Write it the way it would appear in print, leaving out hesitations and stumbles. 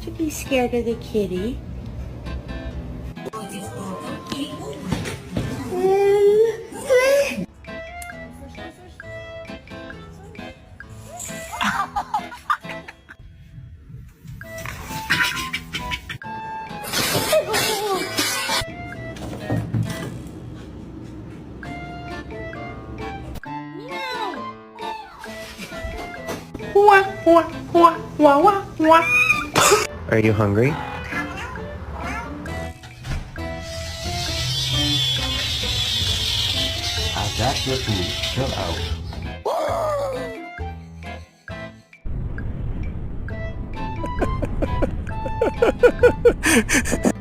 to be scared of the kitty. Are you hungry? I got your food. Chill out.